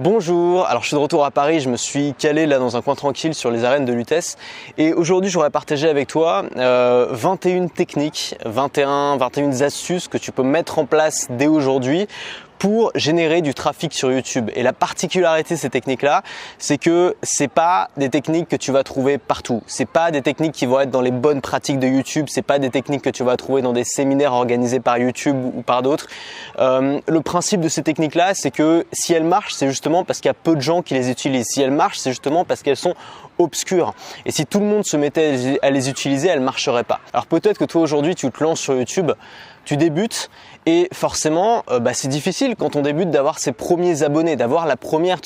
Bonjour, alors je suis de retour à Paris, je me suis calé là dans un coin tranquille sur les arènes de Lutèce et aujourd'hui j'aurais partagé avec toi 21 techniques, 21 astuces que tu peux mettre en place dès aujourd'hui pour générer du trafic sur YouTube. Et la particularité de ces techniques-là, c'est que c'est pas des techniques que tu vas trouver partout. C'est pas des techniques qui vont être dans les bonnes pratiques de YouTube. C'est pas des techniques que tu vas trouver dans des séminaires organisés par YouTube ou par d'autres. Le principe de ces techniques-là, c'est que si elles marchent, c'est justement parce qu'il y a peu de gens qui les utilisent. Si elles marchent, c'est justement parce qu'elles sont obscures. Et si tout le monde se mettait à les utiliser, elles marcheraient pas. Alors peut-être que toi aujourd'hui, tu te lances sur YouTube, tu débutes et forcément, c'est difficile quand on débute d'avoir ses premiers abonnés, d'avoir la première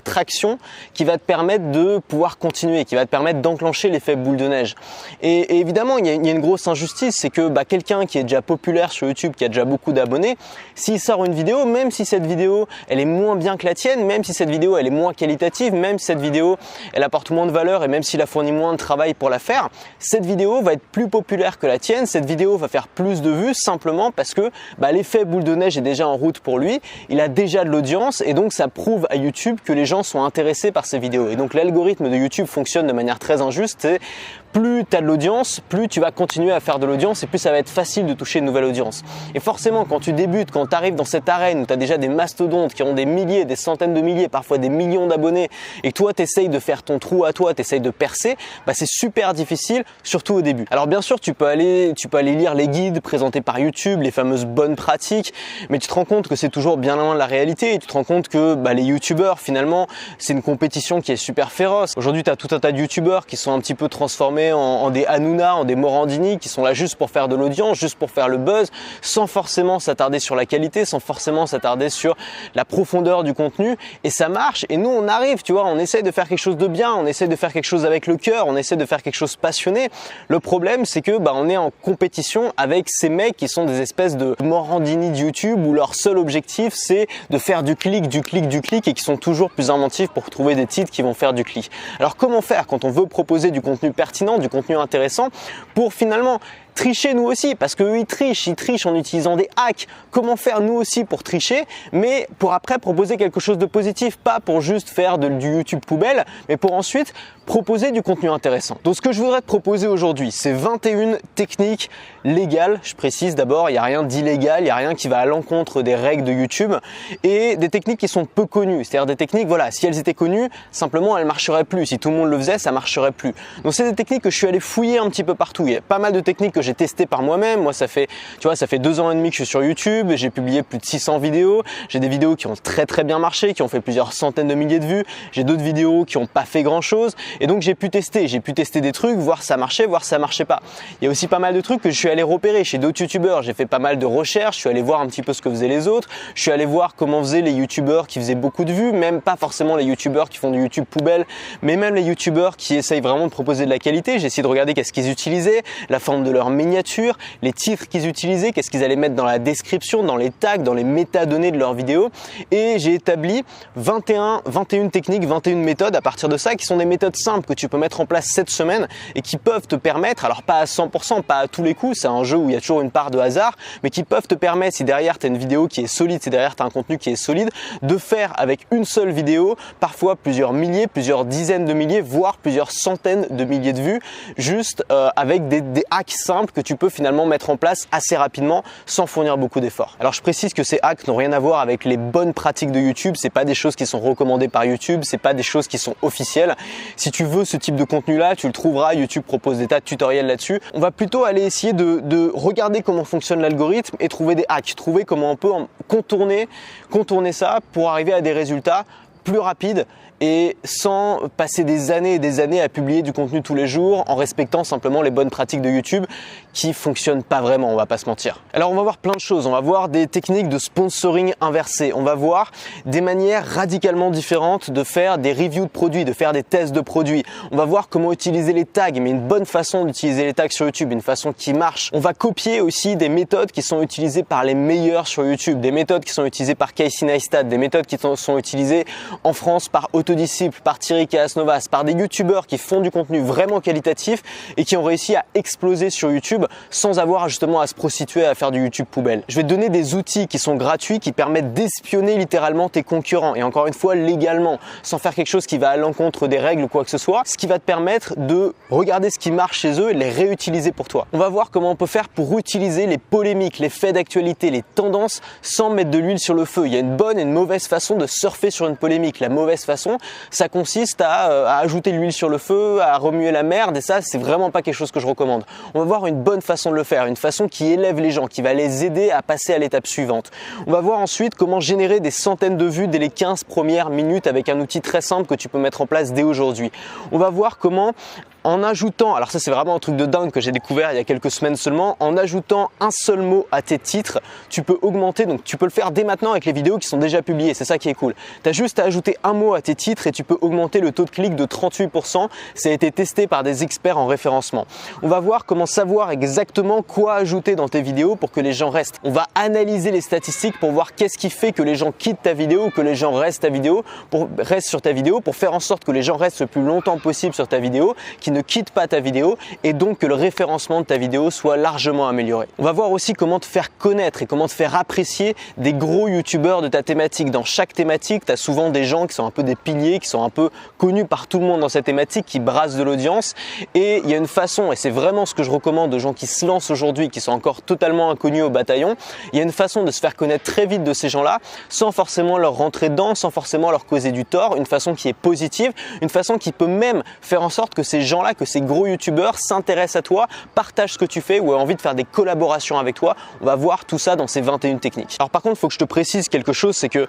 traction qui va te permettre de pouvoir continuer, qui va te permettre d'enclencher l'effet boule de neige. Et évidemment, il y a une grosse injustice, c'est que quelqu'un qui est déjà populaire sur YouTube, qui a déjà beaucoup d'abonnés, s'il sort une vidéo, même si cette vidéo elle est moins bien que la tienne, même si cette vidéo elle est moins qualitative, même si cette vidéo elle apporte moins de valeur et même s'il a fourni moins de travail pour la faire, cette vidéo va être plus populaire que la tienne, cette vidéo va faire plus de vues simplement parce que l'effet boule de neige est déjà en route pour lui, il a déjà de l'audience et donc ça prouve à YouTube que les gens sont intéressés par ces vidéos. Et donc l'algorithme de YouTube fonctionne de manière très injuste, c'est plus tu as de l'audience, plus tu vas continuer à faire de l'audience et plus ça va être facile de toucher une nouvelle audience. Et forcément, quand tu débutes, quand tu arrives dans cette arène où tu as déjà des mastodontes qui ont des milliers, des centaines de milliers, parfois des millions d'abonnés et que toi tu essayes de faire ton trou à toi, tu essayes de percer, c'est super difficile, surtout au début. Alors bien sûr, tu peux aller lire les guides présentés par YouTube, les fameuses bonnes pratiques, mais tu te rends compte que c'est toujours bien loin de la réalité et tu te rends compte que les YouTubeurs finalement, c'est une compétition qui est super féroce. Aujourd'hui, tu as tout un tas de YouTubeurs qui sont un petit peu transformés en des Hanouna, en des Morandini qui sont là juste pour faire de l'audience, juste pour faire le buzz, sans forcément s'attarder sur la qualité, sans forcément s'attarder sur la profondeur du contenu. Et ça marche. Et nous, on arrive, tu vois, on essaie de faire quelque chose de bien, on essaie de faire quelque chose avec le cœur, on essaie de faire quelque chose passionné. Le problème, c'est que on est en compétition avec ces mecs qui sont des espèces de Morandini de YouTube où leur seul objectif, c'est de faire du clic et qui sont toujours plus inventifs pour trouver des titres qui vont faire du clic. Alors comment faire quand on veut proposer du contenu pertinent, du contenu intéressant pour finalement tricher nous aussi, parce qu'eux ils trichent en utilisant des hacks. Comment faire nous aussi pour tricher, mais pour après proposer quelque chose de positif, pas pour juste faire du YouTube poubelle, mais pour ensuite proposer du contenu intéressant. Donc ce que je voudrais te proposer aujourd'hui, c'est 21 techniques légales. Je précise d'abord, il n'y a rien d'illégal, il n'y a rien qui va à l'encontre des règles de YouTube et des techniques qui sont peu connues. C'est-à-dire des techniques, si elles étaient connues, simplement elles marcheraient plus. Si tout le monde le faisait, ça marcherait plus. Donc c'est des techniques que je suis allé fouiller un petit peu partout. Il y a pas mal de techniques que j'ai testées par moi-même. Moi, ça fait 2 ans et demi que je suis sur YouTube. J'ai publié plus de 600 vidéos. J'ai des vidéos qui ont très très bien marché, qui ont fait plusieurs centaines de milliers de vues. J'ai d'autres vidéos qui n'ont pas fait grand-chose. Et donc j'ai pu tester des trucs, voir ça marchait, voir ça marchait pas. Il y a aussi pas mal de trucs que je suis allé repérer chez d'autres YouTubeurs. J'ai fait pas mal de recherches. Je suis allé voir un petit peu ce que faisaient les autres. Je suis allé voir comment faisaient les YouTubeurs qui faisaient beaucoup de vues, même pas forcément les YouTubeurs qui font du YouTube poubelle, mais même les YouTubeurs qui essayent vraiment de proposer de la qualité. J'ai essayé de regarder qu'est-ce qu'ils utilisaient, la forme de leur miniature, les titres qu'ils utilisaient, qu'est-ce qu'ils allaient mettre dans la description, dans les tags, dans les métadonnées de leurs vidéos. Et j'ai établi 21 techniques, 21 méthodes à partir de ça, qui sont des méthodes simples que tu peux mettre en place cette semaine et qui peuvent te permettre, alors pas à 100%, pas à tous les coups, c'est un jeu où il y a toujours une part de hasard, mais qui peuvent te permettre, si derrière tu as une vidéo qui est solide, si derrière tu as un contenu qui est solide, de faire avec une seule vidéo, parfois plusieurs milliers, plusieurs dizaines de milliers, voire plusieurs centaines de milliers de vues, juste avec des hacks simples que tu peux finalement mettre en place assez rapidement sans fournir beaucoup d'efforts. Alors je précise que ces hacks n'ont rien à voir avec les bonnes pratiques de YouTube, c'est pas des choses qui sont recommandées par YouTube, c'est pas des choses qui sont officielles. Si tu veux ce type de contenu là, tu le trouveras, YouTube propose des tas de tutoriels là-dessus. On va plutôt aller essayer de regarder comment fonctionne l'algorithme et trouver des hacks, trouver comment on peut contourner ça pour arriver à des résultats plus rapides et sans passer des années et des années à publier du contenu tous les jours en respectant simplement les bonnes pratiques de YouTube qui fonctionnent pas vraiment, on va pas se mentir. Alors on va voir plein de choses, on va voir des techniques de sponsoring inversé, on va voir des manières radicalement différentes de faire des reviews de produits, de faire des tests de produits. On va voir comment utiliser les tags, mais une bonne façon d'utiliser les tags sur YouTube, une façon qui marche. On va copier aussi des méthodes qui sont utilisées par les meilleurs sur YouTube, des méthodes qui sont utilisées par Casey Neistat, des méthodes qui sont utilisées en France par Autodisciple, par Thierry Kaasnovas, par des youtubeurs qui font du contenu vraiment qualitatif et qui ont réussi à exploser sur YouTube sans avoir justement à se prostituer à faire du YouTube poubelle. Je vais te donner des outils qui sont gratuits, qui permettent d'espionner littéralement tes concurrents et encore une fois légalement, sans faire quelque chose qui va à l'encontre des règles ou quoi que ce soit, ce qui va te permettre de regarder ce qui marche chez eux et de les réutiliser pour toi. On va voir comment on peut faire pour utiliser les polémiques, les faits d'actualité, les tendances sans mettre de l'huile sur le feu. Il y a une bonne et une mauvaise façon de surfer sur une polémique. La mauvaise façon, ça consiste à ajouter de l'huile sur le feu, à remuer la merde et ça, c'est vraiment pas quelque chose que je recommande. On va voir une bonne façon de le faire, une façon qui élève les gens, qui va les aider à passer à l'étape suivante. On va voir ensuite comment générer des centaines de vues dès les 15 premières minutes avec un outil très simple que tu peux mettre en place dès aujourd'hui. On va voir comment en ajoutant, alors ça c'est vraiment un truc de dingue que j'ai découvert il y a quelques semaines seulement, en ajoutant un seul mot à tes titres, tu peux augmenter, donc tu peux le faire dès maintenant avec les vidéos qui sont déjà publiées, c'est ça qui est cool. Tu as juste à ajouter un mot à tes titres et tu peux augmenter le taux de clic de 38%, ça a été testé par des experts en référencement. On va voir comment savoir exactement quoi ajouter dans tes vidéos pour que les gens restent. On va analyser les statistiques pour voir qu'est-ce qui fait que les gens quittent ta vidéo ou que les gens restent sur ta vidéo pour faire en sorte que les gens restent le plus longtemps possible sur ta vidéo, qui ne quitte pas ta vidéo et donc que le référencement de ta vidéo soit largement amélioré. On va voir aussi comment te faire connaître et comment te faire apprécier des gros youtubeurs de ta thématique. Dans chaque thématique, tu as souvent des gens qui sont un peu des piliers, qui sont un peu connus par tout le monde dans cette thématique, qui brassent de l'audience et il y a une façon, et c'est vraiment ce que je recommande aux gens qui se lancent aujourd'hui, qui sont encore totalement inconnus au bataillon, il y a une façon de se faire connaître très vite de ces gens-là sans forcément leur rentrer dedans, sans forcément leur causer du tort, une façon qui est positive, une façon qui peut même faire en sorte que ces gens-là, que ces gros youtubeurs s'intéressent à toi, partagent ce que tu fais ou aient envie de faire des collaborations avec toi. On va voir tout ça dans ces 21 techniques. Alors par contre, il faut que je te précise quelque chose, c'est que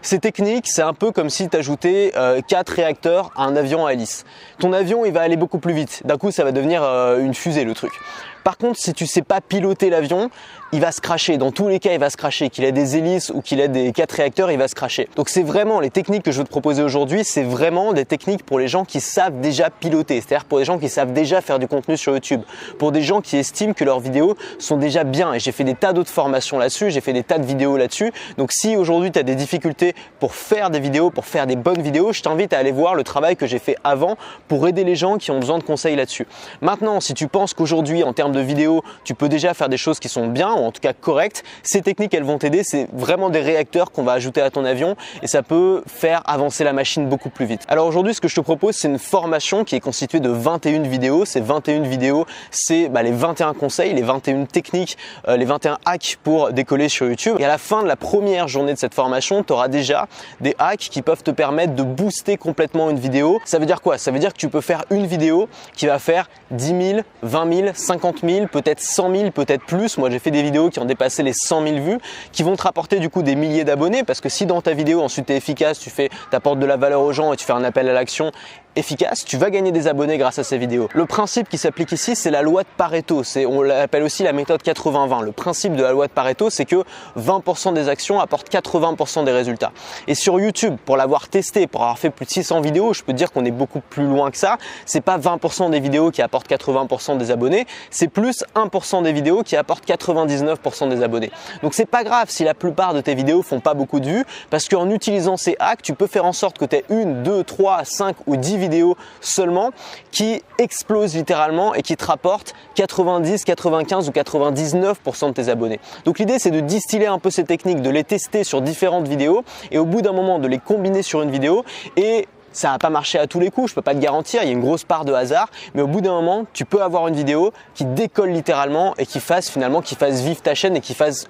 ces techniques, c'est un peu comme si tu ajoutais 4 réacteurs à un avion à hélice. Ton avion, il va aller beaucoup plus vite. D'un coup, ça va devenir une fusée le truc. Par contre, si tu sais pas piloter l'avion, il va se crasher. Dans tous les cas, il va se crasher. Qu'il ait des hélices ou qu'il ait des 4 réacteurs, il va se crasher. Donc c'est vraiment les techniques que je veux te proposer aujourd'hui, c'est vraiment des techniques pour les gens qui savent déjà piloter. C'est-à-dire pour des gens qui savent déjà faire du contenu sur YouTube. Pour des gens qui estiment que leurs vidéos sont déjà bien. Et j'ai fait des tas d'autres formations là-dessus, j'ai fait des tas de vidéos là-dessus. Donc si aujourd'hui tu as des difficultés pour faire des vidéos, pour faire des bonnes vidéos, je t'invite à aller voir le travail que j'ai fait avant pour aider les gens qui ont besoin de conseils là-dessus. Maintenant, si tu penses qu'aujourd'hui, en termes de vidéos, tu peux déjà faire des choses qui sont bien ou en tout cas correctes, ces techniques elles vont t'aider. C'est vraiment des réacteurs qu'on va ajouter à ton avion et ça peut faire avancer la machine beaucoup plus vite. Alors aujourd'hui, ce que je te propose, c'est une formation qui est constituée de 21 vidéos. Ces 21 vidéos, c'est les 21 conseils, les 21 techniques, les 21 hacks pour décoller sur YouTube. Et à la fin de la première journée de cette formation, tu auras déjà des hacks qui peuvent te permettre de booster complètement une vidéo. Ça veut dire quoi? Ça veut dire que tu peux faire une vidéo qui va faire 10 000, 20 000, 50 000, peut-être 100 000, peut-être plus. Moi, j'ai fait des vidéos qui ont dépassé les 100 000 vues, qui vont te rapporter du coup des milliers d'abonnés parce que si dans ta vidéo, ensuite tu es efficace, tu apportes de la valeur aux gens et tu fais un appel à l'action efficace, tu vas gagner des abonnés grâce à ces vidéos. Le principe qui s'applique ici, c'est la loi de Pareto. On l'appelle aussi la méthode 80-20. Le principe de la loi de Pareto, c'est que 20% des actions apportent 80% des résultats. Et sur YouTube, pour l'avoir testé, pour avoir fait plus de 600 vidéos, je peux te dire qu'on est beaucoup plus loin que ça. C'est pas 20% des vidéos qui apportent 80% des abonnés, c'est plus 1% des vidéos qui apportent 99% des abonnés. Donc c'est pas grave si la plupart de tes vidéos font pas beaucoup de vues, parce qu'en utilisant ces hacks, tu peux faire en sorte que tu aies 1, 2, 3, 5 ou 10 vidéos seulement qui explosent littéralement et qui te rapportent 90, 95 ou 99% de tes abonnés. Donc l'idée, c'est de distiller un peu ces techniques, de les tester sur différentes vidéos et au bout d'un moment de les combiner sur une vidéo. Et ça va pas marcher à tous les coups, je peux pas te garantir, il y a une grosse part de hasard, mais au bout d'un moment, tu peux avoir une vidéo qui décolle littéralement et qui fasse vivre ta chaîne et qui fasse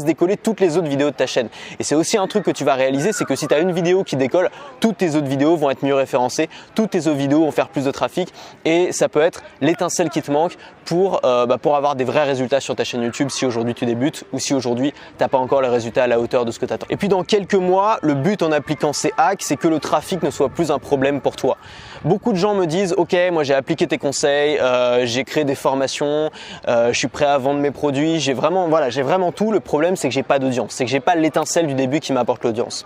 décoller toutes les autres vidéos de ta chaîne. Et c'est aussi un truc que tu vas réaliser, c'est que si tu as une vidéo qui décolle, toutes tes autres vidéos vont être mieux référencées, toutes tes autres vidéos vont faire plus de trafic et ça peut être l'étincelle qui te manque pour avoir des vrais résultats sur ta chaîne YouTube si aujourd'hui tu débutes ou si aujourd'hui tu n'as pas encore les résultats à la hauteur de ce que tu attends. Et puis dans quelques mois, le but en appliquant ces hacks, c'est que le trafic ne soit plus un problème pour toi. Beaucoup de gens me disent « Ok, moi j'ai appliqué tes conseils, j'ai créé des formations, je suis prêt à vendre mes produits, j'ai vraiment tout. Le problème, c'est que j'ai pas d'audience, c'est que j'ai pas l'étincelle du début qui m'apporte l'audience. »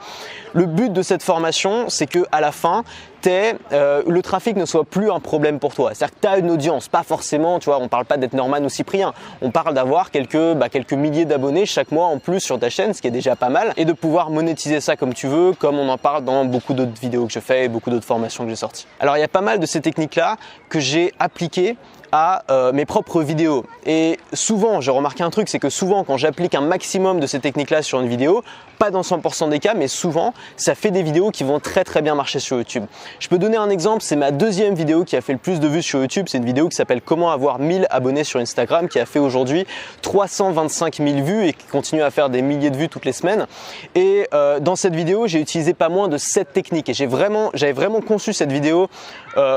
Le but de cette formation, c'est que à la fin, le trafic ne soit plus un problème pour toi. C'est-à-dire que tu as une audience, pas forcément, tu vois, on parle pas d'être Norman ou Cyprien, on parle d'avoir quelques milliers d'abonnés chaque mois en plus sur ta chaîne, ce qui est déjà pas mal, et de pouvoir monétiser ça comme tu veux, comme on en parle dans beaucoup d'autres vidéos que je fais et beaucoup d'autres formations que j'ai sorties. Alors il y a pas mal de ces techniques-là que j'ai appliquées à mes propres vidéos. Et souvent, j'ai remarqué un truc, c'est que souvent quand j'applique un maximum de ces techniques-là sur une vidéo, pas dans 100% des cas, mais souvent, ça fait des vidéos qui vont très très bien marcher sur YouTube. Je peux donner un exemple, c'est ma deuxième vidéo qui a fait le plus de vues sur YouTube. C'est une vidéo qui s'appelle Comment avoir 1000 abonnés sur Instagram, qui a fait aujourd'hui 325 000 vues et qui continue à faire des milliers de vues toutes les semaines. Et dans cette vidéo, j'ai utilisé pas moins de 7 techniques et j'avais vraiment conçu cette vidéo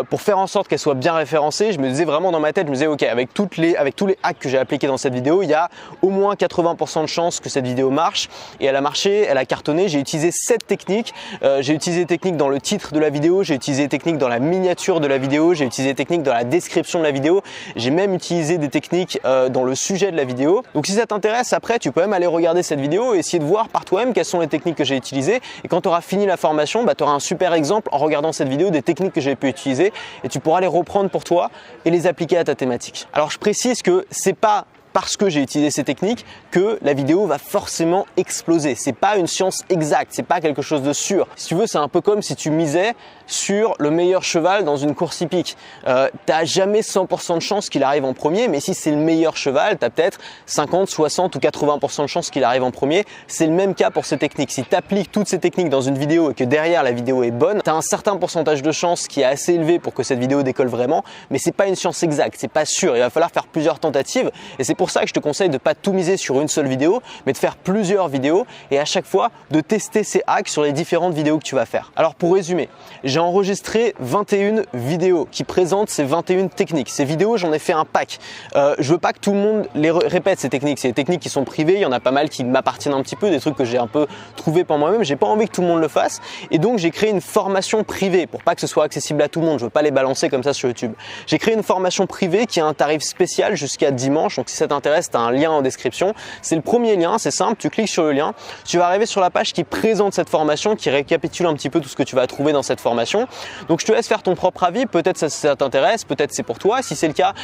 pour faire en sorte qu'elle soit bien référencée. Je me disais vraiment dans ma tête, je me disais ok, avec tous les hacks que j'ai appliqués dans cette vidéo, il y a au moins 80% de chances que cette vidéo marche, et elle a marché, elle a cartonné. J'ai utilisé 7 techniques, j'ai utilisé des techniques dans le titre de la vidéo, j'ai utilisé des techniques dans la miniature de la vidéo, j'ai utilisé des techniques dans la description de la vidéo, j'ai même utilisé des techniques dans le sujet de la vidéo. Donc si ça t'intéresse, après tu peux même aller regarder cette vidéo et essayer de voir par toi-même quelles sont les techniques que j'ai utilisées, et quand tu auras fini la formation, tu auras un super exemple en regardant cette vidéo des techniques que j'ai pu utiliser, et tu pourras les reprendre pour toi et les appliquer à ta thématique. Alors je précise que c'est pas parce que j'ai utilisé ces techniques que la vidéo va forcément exploser. C'est pas une science exacte, c'est pas quelque chose de sûr. Si tu veux, c'est un peu comme si tu misais sur le meilleur cheval dans une course hippique. T'as jamais 100% de chance qu'il arrive en premier, mais si c'est le meilleur cheval, t'as peut-être 50, 60 ou 80% de chance qu'il arrive en premier. C'est le même cas pour ces techniques. Si tu appliques toutes ces techniques dans une vidéo et que derrière la vidéo est bonne, t'as un certain pourcentage de chance qui est assez élevé pour que cette vidéo décolle vraiment, mais c'est pas une science exacte, c'est pas sûr. Il va falloir faire plusieurs tentatives, et c'est pour ça que je te conseille de pas tout miser sur une seule vidéo, mais de faire plusieurs vidéos et à chaque fois de tester ces hacks sur les différentes vidéos que tu vas faire. Alors pour résumer, j'ai enregistré 21 vidéos qui présentent ces 21 techniques. Ces vidéos, j'en ai fait un pack. Je veux pas que tout le monde les répète ces techniques. C'est des techniques qui sont privées, il y en a pas mal qui m'appartiennent un petit peu, des trucs que j'ai un peu trouvé par moi-même. J'ai pas envie que tout le monde le fasse, et donc j'ai créé une formation privée pour pas que ce soit accessible à tout le monde. Je veux pas les balancer comme ça sur YouTube. J'ai créé une formation privée qui a un tarif spécial jusqu'à dimanche, donc si ça t'intéresse, tu as un lien en description. C'est le premier lien, c'est simple, tu cliques sur le lien, tu vas arriver sur la page qui présente cette formation, qui récapitule un petit peu tout ce que tu vas trouver dans cette formation. Donc je te laisse faire ton propre avis, peut-être ça t'intéresse, peut-être c'est pour toi. Si c'est le cas,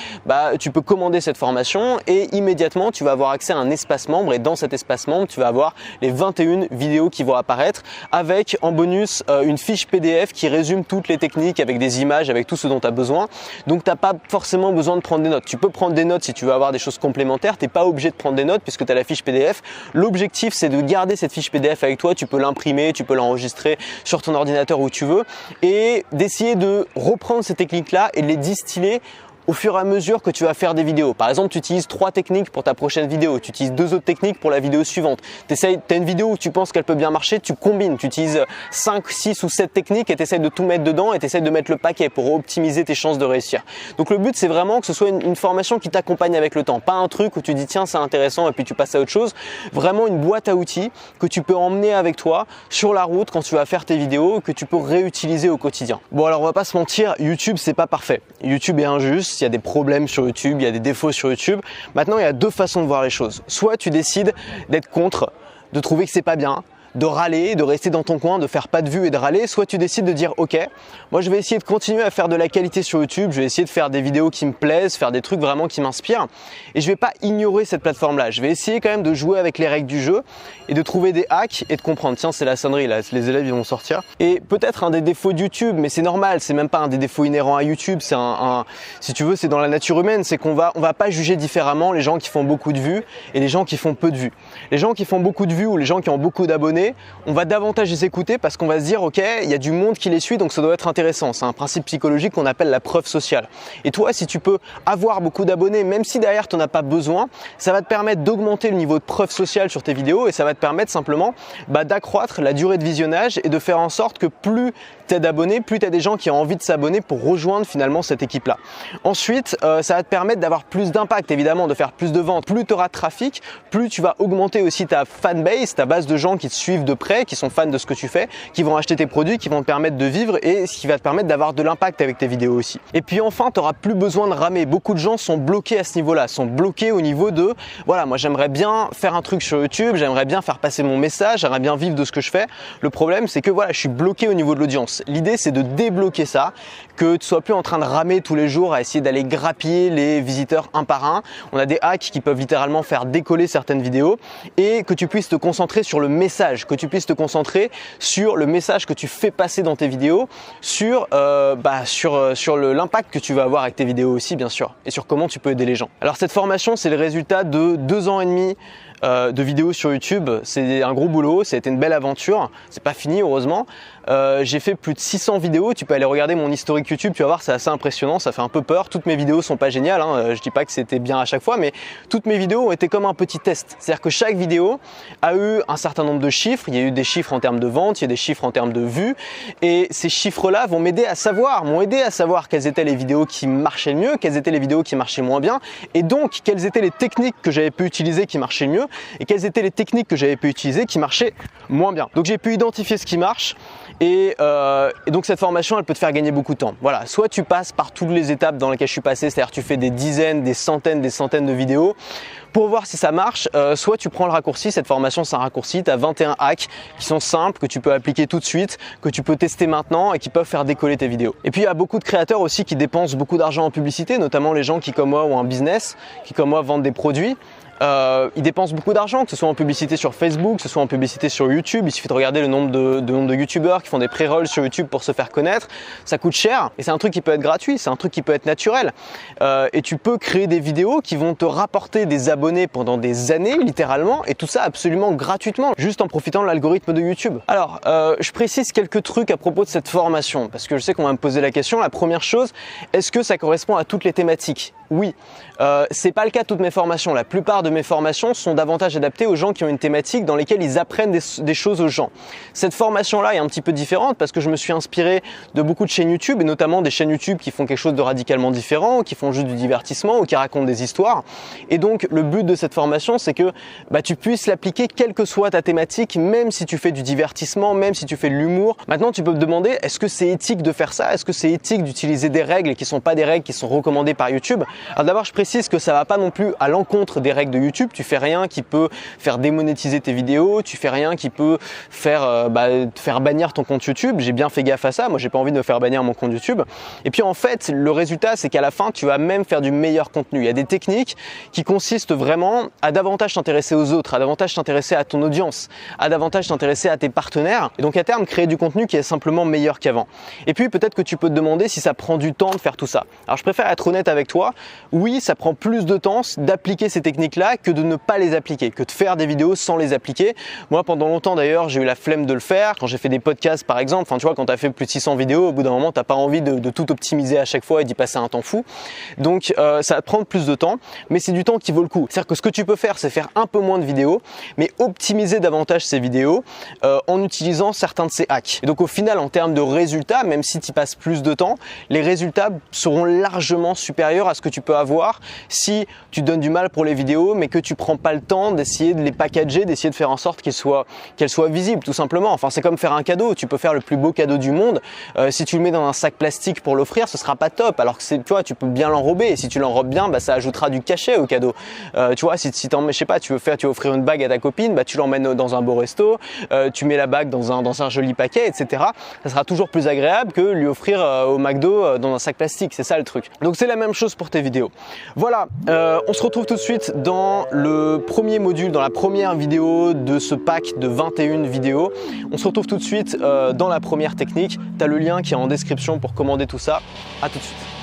tu peux commander cette formation et immédiatement tu vas avoir accès à un espace membre, et dans cet espace membre tu vas avoir les 21 vidéos qui vont apparaître avec en bonus une fiche PDF qui résume toutes les techniques avec des images, avec tout ce dont tu as besoin. Donc tu n'as pas forcément besoin de prendre des notes. Tu peux prendre des notes si tu veux avoir des choses complémentaires. Tu n'es pas obligé de prendre des notes puisque tu as la fiche PDF. L'objectif, c'est de garder cette fiche PDF avec toi. Tu peux l'imprimer, tu peux l'enregistrer sur ton ordinateur où tu veux, et d'essayer de reprendre ces techniques-là et de les distiller au fur et à mesure que tu vas faire des vidéos. Par exemple, tu utilises 3 techniques pour ta prochaine vidéo, tu utilises 2 autres techniques pour la vidéo suivante. Tu as une vidéo où tu penses qu'elle peut bien marcher, tu combines, tu utilises 5, 6 ou 7 techniques et tu essaies de tout mettre dedans et tu essaies de mettre le paquet pour optimiser tes chances de réussir. Donc le but, c'est vraiment que ce soit une formation qui t'accompagne avec le temps, pas un truc où tu dis tiens c'est intéressant et puis tu passes à autre chose. Vraiment une boîte à outils que tu peux emmener avec toi sur la route quand tu vas faire tes vidéos, que tu peux réutiliser au quotidien. Bon alors on va pas se mentir, YouTube c'est pas parfait. YouTube est injuste. Il y a des problèmes sur YouTube, il y a des défauts sur YouTube. Maintenant, il y a 2 façons de voir les choses. Soit tu décides d'être contre, de trouver que c'est pas bien, de râler, de rester dans ton coin, de faire pas de vues et de râler, soit tu décides de dire ok, moi je vais essayer de continuer à faire de la qualité sur YouTube, je vais essayer de faire des vidéos qui me plaisent, faire des trucs vraiment qui m'inspirent, et je vais pas ignorer cette plateforme là, je vais essayer quand même de jouer avec les règles du jeu et de trouver des hacks et de comprendre, tiens c'est la sonnerie là, les élèves ils vont sortir. Et peut-être un des défauts de YouTube, mais c'est normal, c'est même pas un des défauts inhérents à YouTube, c'est si tu veux c'est dans la nature humaine, c'est qu'on va pas juger différemment les gens qui font beaucoup de vues et les gens qui font peu de vues. Les gens qui font beaucoup de vues ou les gens qui ont beaucoup d'abonnés, on va davantage les écouter parce qu'on va se dire ok, il y a du monde qui les suit donc ça doit être intéressant. C'est un principe psychologique qu'on appelle la preuve sociale. Et toi, si tu peux avoir beaucoup d'abonnés, même si derrière tu n'en as pas besoin, ça va te permettre d'augmenter le niveau de preuve sociale sur tes vidéos et ça va te permettre simplement d'accroître la durée de visionnage et de faire en sorte que plus tu as d'abonnés, plus tu as des gens qui ont envie de s'abonner pour rejoindre finalement cette équipe-là. Ensuite, ça va te permettre d'avoir plus d'impact, évidemment, de faire plus de ventes. Plus tu auras de trafic, plus tu vas augmenter aussi ta fanbase, ta base de gens qui te suivent suivent de près, qui sont fans de ce que tu fais, qui vont acheter tes produits, qui vont te permettre de vivre et ce qui va te permettre d'avoir de l'impact avec tes vidéos aussi. Et puis enfin, tu n'auras plus besoin de ramer. Beaucoup de gens sont bloqués à ce niveau-là, sont bloqués au niveau de voilà, moi j'aimerais bien faire un truc sur YouTube, j'aimerais bien faire passer mon message, j'aimerais bien vivre de ce que je fais. Le problème, c'est que voilà, je suis bloqué au niveau de l'audience. L'idée, c'est de débloquer ça, que tu sois plus en train de ramer tous les jours à essayer d'aller grappiller les visiteurs un par un. On a des hacks qui peuvent littéralement faire décoller certaines vidéos et que tu puisses te concentrer sur le message, que tu puisses te concentrer sur le message que tu fais passer dans tes vidéos, sur l'impact que tu vas avoir avec tes vidéos aussi, bien sûr, et sur comment tu peux aider les gens. Alors cette formation, c'est le résultat de 2 ans et demi de vidéos sur YouTube. C'est un gros boulot, ça a été une belle aventure, c'est pas fini heureusement. J'ai fait plus de 600 vidéos, tu peux aller regarder mon historique YouTube, tu vas voir, c'est assez impressionnant, ça fait un peu peur. Toutes mes vidéos sont pas géniales, hein. Je dis pas que c'était bien à chaque fois, mais toutes mes vidéos ont été comme un petit test. C'est-à-dire que chaque vidéo a eu un certain nombre de chiffres, il y a eu des chiffres en termes de vente, il y a des chiffres en termes de vues, et ces chiffres-là m'ont aidé à savoir quelles étaient les vidéos qui marchaient le mieux, quelles étaient les vidéos qui marchaient moins bien, et donc quelles étaient les techniques que j'avais pu utiliser qui marchaient le mieux, et quelles étaient les techniques que j'avais pu utiliser qui marchaient moins bien. Donc j'ai pu identifier ce qui marche et donc cette formation, elle peut te faire gagner beaucoup de temps. Voilà, soit tu passes par toutes les étapes dans lesquelles je suis passé, c'est-à-dire tu fais des dizaines, des centaines de vidéos pour voir si ça marche, soit tu prends le raccourci. Cette formation, c'est un raccourci, tu as 21 hacks qui sont simples, que tu peux appliquer tout de suite, que tu peux tester maintenant et qui peuvent faire décoller tes vidéos. Et puis il y a beaucoup de créateurs aussi qui dépensent beaucoup d'argent en publicité, notamment les gens qui comme moi ont un business, qui comme moi vendent des produits. Ils dépensent beaucoup d'argent, que ce soit en publicité sur Facebook, que ce soit en publicité sur YouTube. Il suffit de regarder le nombre de youtubeurs qui font des pré-rolls sur YouTube pour se faire connaître. Ça coûte cher et c'est un truc qui peut être gratuit, c'est un truc qui peut être naturel. Et tu peux créer des vidéos qui vont te rapporter des abonnés pendant des années, littéralement, et tout ça absolument gratuitement, juste en profitant de l'algorithme de YouTube. Alors, je précise quelques trucs à propos de cette formation, parce que je sais qu'on va me poser la question. La première chose, est-ce que ça correspond à toutes les thématiques ? Oui, c'est pas le cas de toutes mes formations. La plupart de mes formations sont davantage adaptées aux gens qui ont une thématique dans lesquelles ils apprennent des choses aux gens. Cette formation-là est un petit peu différente parce que je me suis inspiré de beaucoup de chaînes YouTube et notamment des chaînes YouTube qui font quelque chose de radicalement différent, qui font juste du divertissement ou qui racontent des histoires. Et donc le but de cette formation, c'est que tu puisses l'appliquer quelle que soit ta thématique, même si tu fais du divertissement, même si tu fais de l'humour. Maintenant, tu peux te demander, est-ce que c'est éthique de faire ça ? Est-ce que c'est éthique d'utiliser des règles qui ne sont pas des règles qui sont recommandées par YouTube ? Alors d'abord, je précise que ça va pas non plus à l'encontre des règles de YouTube. Tu fais rien qui peut faire démonétiser tes vidéos, tu fais rien qui peut faire te faire bannir ton compte YouTube. J'ai bien fait gaffe à ça. Moi, j'ai pas envie de me faire bannir mon compte YouTube. Et puis en fait, le résultat, c'est qu'à la fin, tu vas même faire du meilleur contenu. Il y a des techniques qui consistent vraiment à davantage t'intéresser aux autres, à davantage t'intéresser à ton audience, à davantage t'intéresser à tes partenaires. Et donc à terme, créer du contenu qui est simplement meilleur qu'avant. Et puis peut-être que tu peux te demander si ça prend du temps de faire tout ça. Alors je préfère être honnête avec toi. Oui, ça prend plus de temps d'appliquer ces techniques-là que de ne pas les appliquer, que de faire des vidéos sans les appliquer. Moi, pendant longtemps d'ailleurs, j'ai eu la flemme de le faire. Quand j'ai fait des podcasts par exemple, enfin tu vois, quand tu as fait plus de 600 vidéos, au bout d'un moment, tu n'as pas envie de tout optimiser à chaque fois et d'y passer un temps fou. Donc ça va te prendre plus de temps, mais c'est du temps qui vaut le coup. C'est-à-dire que ce que tu peux faire, c'est faire un peu moins de vidéos, mais optimiser davantage ces vidéos en utilisant certains de ces hacks. Et donc au final, en termes de résultats, même si tu y passes plus de temps, les résultats seront largement supérieurs à ce que tu peux avoir si tu donnes du mal pour les vidéos mais que tu prends pas le temps d'essayer de les packager, d'essayer de faire en sorte qu'elles soient visibles tout simplement. Enfin, c'est comme faire un cadeau, tu peux faire le plus beau cadeau du monde, si tu le mets dans un sac plastique pour l'offrir, ce sera pas top, alors que tu vois, tu peux bien l'enrober et si tu l'enrobes bien, ça ajoutera du cachet au cadeau. Tu vois, si je sais pas, tu veux offrir une bague à ta copine, tu l'emmènes dans un beau resto, tu mets la bague dans un joli paquet, etc. Ça sera toujours plus agréable que lui offrir au McDo dans un sac plastique, c'est ça le truc. Donc c'est la même chose pour tes vidéos. Voilà, on se retrouve tout de suite dans le premier module, dans la première vidéo de ce pack de 21 vidéos. On se retrouve tout de suite dans la première technique. Tu as le lien qui est en description pour commander tout ça. À tout de suite.